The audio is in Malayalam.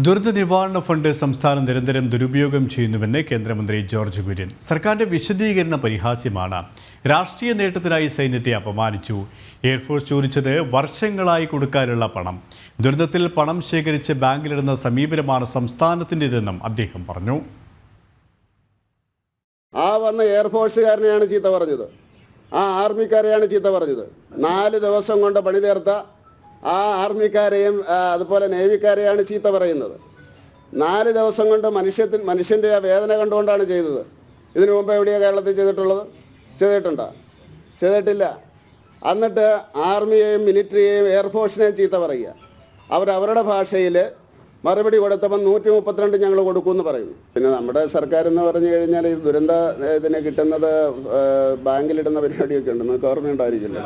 ദുരന്ത നിവാരണ ഫണ്ട് സംസ്ഥാനം നിരന്തരം ദുരുപയോഗം ചെയ്യുന്നുവെന്ന് കേന്ദ്രമന്ത്രി ജോർജ് കുര്യൻ. സർക്കാരിന്റെ വിശദീകരണം പരിഹാസ്യമാണ്. രാഷ്ട്രീയ നേട്ടത്തിനായി സൈന്യത്തെ അപമാനിച്ചു. എയർഫോഴ്സ് ചോദിച്ചത് വർഷങ്ങളായി കൊടുക്കാനുള്ള പണം. ദുരന്തത്തിൽ പണം ശേഖരിച്ച് ബാങ്കിലിടുന്ന സമീപനമാണ് സംസ്ഥാനത്തിൻ്റെതെന്നും അദ്ദേഹം പറഞ്ഞു. ആ വന്ന എയർഫോഴ്സുകാരനെയാണ് ചീത്ത പറഞ്ഞത്, ആ ആർമിക്കാരെയാണ് ചീത്ത പറഞ്ഞത്. 4 ദിവസം കൊണ്ട് പണി തീർത്ത ആ ആർമിക്കാരെയും അതുപോലെ നേവിക്കാരെയാണ് ചീത്ത പറയുന്നത്. 4 ദിവസം കൊണ്ട് മനുഷ്യൻ്റെ ആ വേദന കണ്ടുകൊണ്ടാണ് ചെയ്തത്. ഇതിനു മുമ്പ് എവിടെയാണ് കേരളത്തിൽ ചെയ്തിട്ടുള്ളത്? ചെയ്തിട്ടില്ല. എന്നിട്ട് ആർമിയെയും മിലിറ്ററിയെയും എയർഫോഴ്സിനെയും ചീത്ത പറയുക. അവരവരുടെ ഭാഷയിൽ മറുപടി കൊടുത്തപ്പോൾ 132 ഞങ്ങൾ കൊടുക്കുമെന്ന് പറയുന്നു. പിന്നെ നമ്മുടെ സർക്കാർ എന്ന് പറഞ്ഞു കഴിഞ്ഞാൽ ഈ ദുരന്ത ഇതിന് കിട്ടുന്നത് ബാങ്കിലിടുന്ന പരിപാടിയൊക്കെ ഉണ്ട്, നിങ്ങൾക്ക് ഓർമ്മയുണ്ടായിരിക്കില്ല.